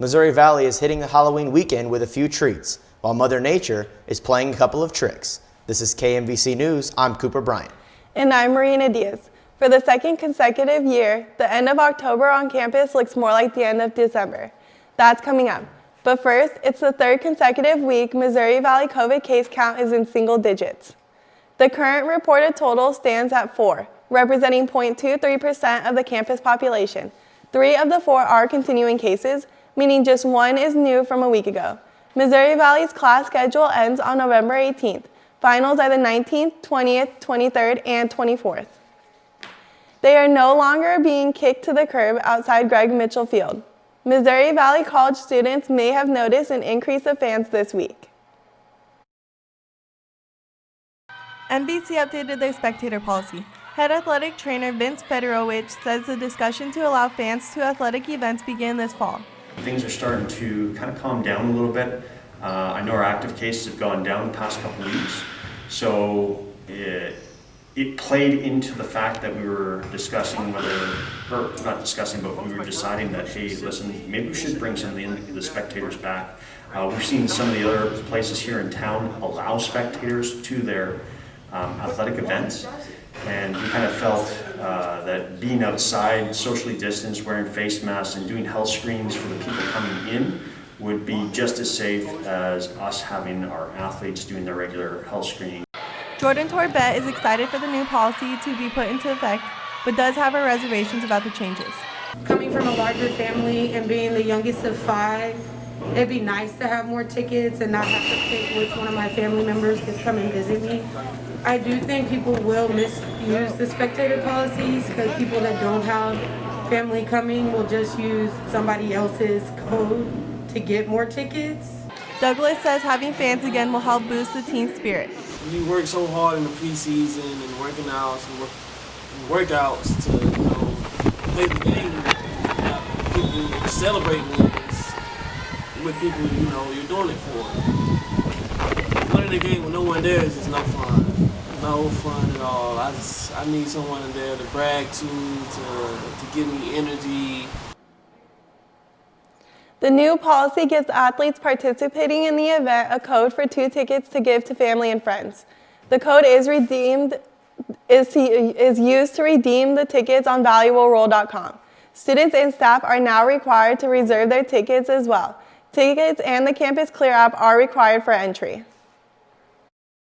Missouri Valley is hitting the Halloween weekend with a few treats, while Mother Nature is playing a couple of tricks. This is KMVC News. I'm Cooper Bryant. And I'm Marina Diaz. For the second consecutive year, the end of October on campus looks more like the end of December. That's coming up. But first, it's the third consecutive week Missouri Valley COVID case count is in single digits. The current reported total stands at 4, representing 0.23% of the campus population. 3 of the 4 are continuing cases, meaning just 1 is new from a week ago. Missouri Valley's class schedule ends on November 18th. Finals are the 19th, 20th, 23rd, and 24th. They are no longer being kicked to the curb outside Greg Mitchell Field. Missouri Valley College students may have noticed an increase of fans this week. NBC updated their Spectator Policy. Head athletic trainer Vince Fedorowicz says the discussion to allow fans to athletic events begin this fall. Things are starting to kind of calm down a little bit. I know our active cases have gone down the past couple of weeks, so it played into the fact that we were discussing but we were deciding that, hey, listen, maybe we should bring some of the spectators back. We've seen some of the other places here in town allow spectators to their athletic events, and we kind of felt that being outside, socially distanced, wearing face masks, and doing health screenings for the people coming in would be just as safe as us having our athletes doing their regular health screening. Jordan Torbett is excited for the new policy to be put into effect, but does have her reservations about the changes. Coming from a larger family and being the youngest of 5, it'd be nice to have more tickets and not have to pick which one of my family members could come and visit me. I do think people will misuse the spectator policies because people that don't have family coming will just use somebody else's code to get more tickets. Douglas says having fans again will help boost the team spirit. We work so hard in the preseason and working out and workouts to, play the game. People celebrate wins with people, you're doing it for. Winning the game with no one there is just no fun. No fun at all. I need someone in there to brag to give me energy. The new policy gives athletes participating in the event a code for 2 tickets to give to family and friends. The code is used to redeem the tickets on valuableroll.com. Students and staff are now required to reserve their tickets as well. Tickets and the Campus Clear app are required for entry.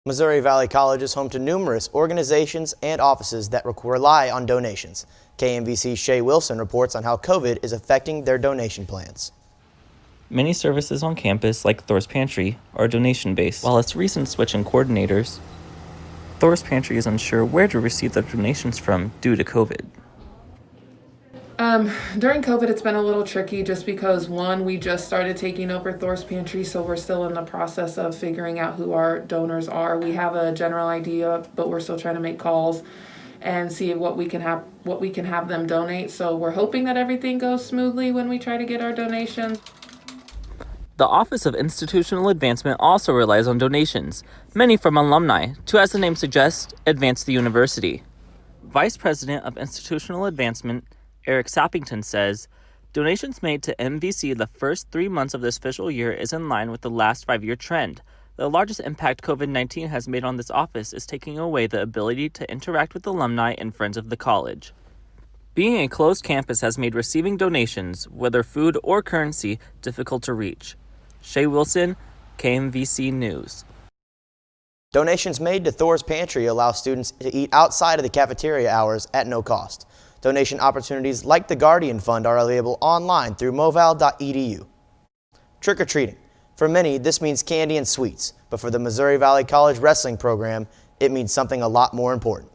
Missouri Valley College is home to numerous organizations and offices that rely on donations. KMVC's Shay Wilson reports on how COVID is affecting their donation plans. Many services on campus, like Thor's Pantry, are donation-based. While its recent switch in coordinators, Thor's Pantry is unsure where to receive their donations from due to COVID. During COVID, it's been a little tricky just because, one, we just started taking over Thor's Pantry, so we're still in the process of figuring out who our donors are. We have a general idea, but we're still trying to make calls and see what we can have them donate. So we're hoping that everything goes smoothly when we try to get our donations. The Office of Institutional Advancement also relies on donations, many from alumni, to, as the name suggests, advance the university. Vice President of Institutional Advancement, Eric Sappington, says, donations made to MVC the first 3 months of this fiscal year is in line with the last 5-year trend. The largest impact COVID-19 has made on this office is taking away the ability to interact with alumni and friends of the college. Being a closed campus has made receiving donations, whether food or currency, difficult to reach. Shay Wilson, KMVC News. Donations made to Thor's Pantry allow students to eat outside of the cafeteria hours at no cost. Donation opportunities like the Guardian Fund are available online through moval.edu. Trick-or-treating. For many, this means candy and sweets, but for the Missouri Valley College Wrestling Program, it means something a lot more important.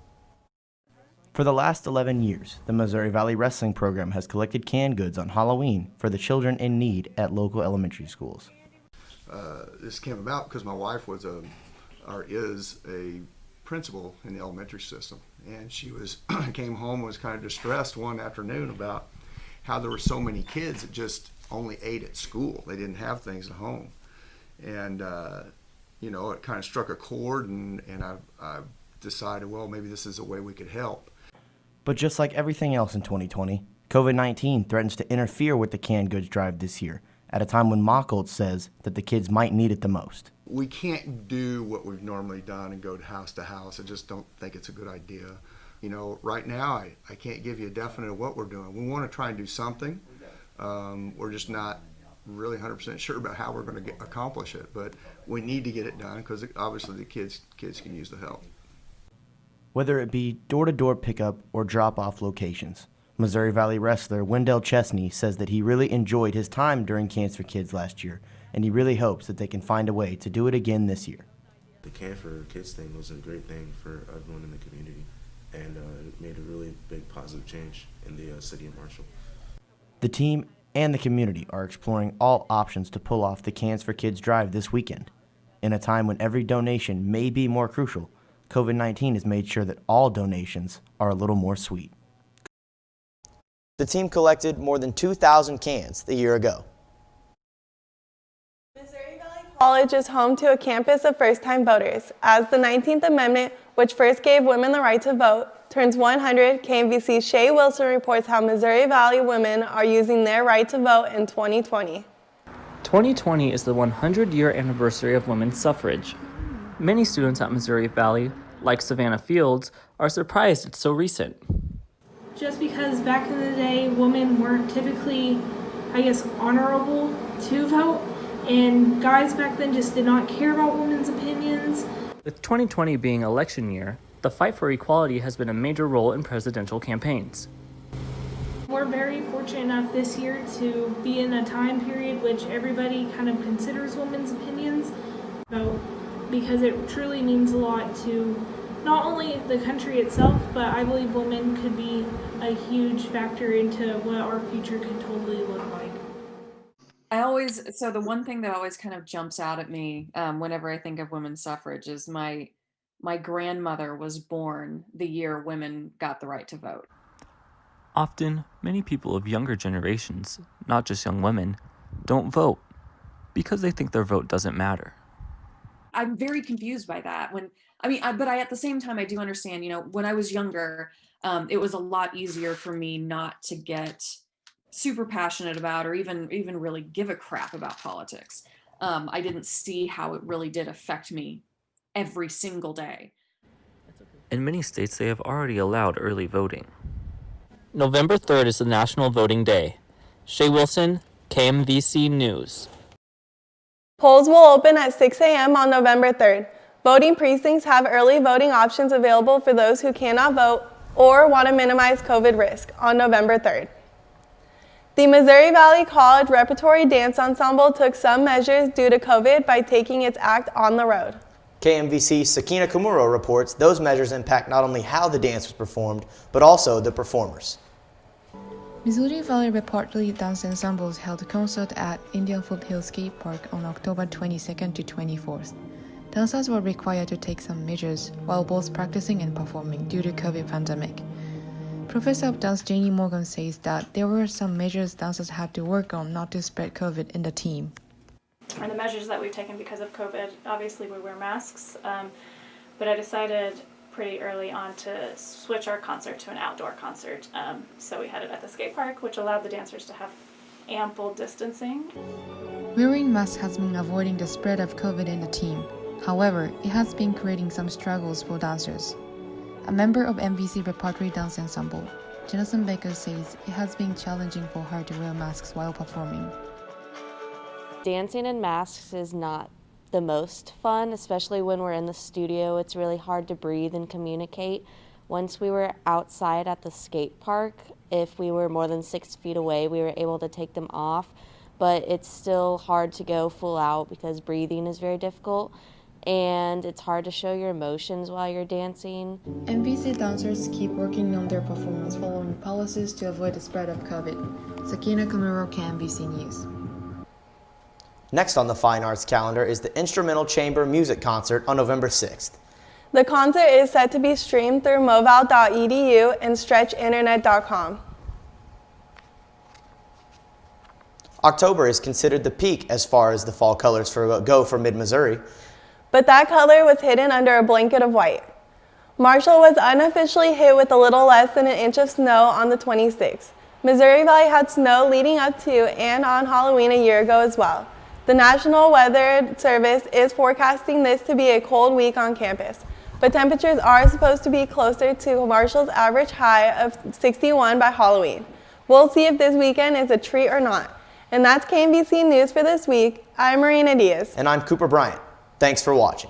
For the last 11 years, the Missouri Valley Wrestling Program has collected canned goods on Halloween for the children in need at local elementary schools. This came about because my wife is a principal in the elementary system, and she came home and was kind of distressed one afternoon about how there were so many kids that just only ate at school. They didn't have things at home, and it kind of struck a chord, and I decided, well, maybe this is a way we could help. But just like everything else in 2020, COVID-19 threatens to interfere with the canned goods drive this year, at a time when Mockholt says that the kids might need it the most. We can't do what we've normally done and go house to house. I just don't think it's a good idea. You know, right now I can't give you a definite of what we're doing. We want to try and do something. We're just not really 100% sure about how we're going to accomplish it, but we need to get it done because obviously the kids can use the help. Whether it be door-to-door pickup or drop-off locations, Missouri Valley wrestler Wendell Chesney says that he really enjoyed his time during Cans for Kids last year, and he really hopes that they can find a way to do it again this year. The Can for Kids thing was a great thing for everyone in the community, and it made a really big positive change in the city of Marshall. The team and the community are exploring all options to pull off the Cans for Kids drive this weekend. In a time when every donation may be more crucial, COVID-19 has made sure that all donations are a little more sweet. The team collected more than 2,000 cans the year ago. Missouri Valley College is home to a campus of first-time voters. As the 19th Amendment, which first gave women the right to vote, turns 100, KMVC's Shay Wilson reports how Missouri Valley women are using their right to vote in 2020. 2020 is the 100-year anniversary of women's suffrage. Many students at Missouri Valley, like Savannah Fields, are surprised it's so recent. Just because back in the day, women weren't typically, honorable to vote, and guys back then just did not care about women's opinions. With 2020 being election year, the fight for equality has been a major role in presidential campaigns. We're very fortunate enough this year to be in a time period which everybody kind of considers women's opinions vote, because it truly means a lot to not only the country itself, but I believe women could be a huge factor into what our future could totally look like. So the one thing that always kind of jumps out at me whenever I think of women's suffrage is my grandmother was born the year women got the right to vote. Often, many people of younger generations, not just young women, don't vote because they think their vote doesn't matter. I'm very confused by that. But at the same time, I do understand, when I was younger, it was a lot easier for me not to get super passionate about or even really give a crap about politics. I didn't see how it really did affect me every single day. In many states, they have already allowed early voting. November 3rd is the National Voting Day. Shay Wilson, KMVC News. Polls will open at 6 a.m. on November 3rd. Voting precincts have early voting options available for those who cannot vote or want to minimize COVID risk on November 3rd. The Missouri Valley College Repertory Dance Ensemble took some measures due to COVID by taking its act on the road. KMVC's Sakina Kamuro reports those measures impact not only how the dance was performed, but also the performers. Missouri Valley Repertory Dance Ensembles held a concert at Indian Foothill Skate Park on October 22nd to 24th. Dancers were required to take some measures while both practicing and performing due to COVID pandemic. Professor of dance Janie Morgan says that there were some measures dancers had to work on not to spread COVID in the team. And the measures that we've taken because of COVID, obviously we wear masks, but I decided pretty early on to switch our concert to an outdoor concert. So we had it at the skate park, which allowed the dancers to have ample distancing. Wearing masks has been avoiding the spread of COVID in the team. However, it has been creating some struggles for dancers. A member of MVC Repertory Dance Ensemble, Jonathan Baker, says it has been challenging for her to wear masks while performing. Dancing in masks is not the most fun, especially when we're in the studio. It's really hard to breathe and communicate. Once we were outside at the skate park, if we were more than 6 feet away, we were able to take them off, but it's still hard to go full out because breathing is very difficult. And it's hard to show your emotions while you're dancing. MVC dancers keep working on their performance following policies to avoid the spread of COVID. Sakina Kamuro, KMVC News. Next on the Fine Arts calendar is the Instrumental Chamber Music Concert on November 6th. The concert is set to be streamed through moval.edu and stretchinternet.com. October is considered the peak as far as the fall colors go for mid-Missouri. But that color was hidden under a blanket of white. Marshall was unofficially hit with a little less than an inch of snow on the 26th. Missouri Valley had snow leading up to and on Halloween a year ago as well. The National Weather Service is forecasting this to be a cold week on campus, but temperatures are supposed to be closer to Marshall's average high of 61 by Halloween. We'll see if this weekend is a treat or not. And that's KMVC News for this week. I'm Marina Diaz. And I'm Cooper Bryant. Thanks for watching.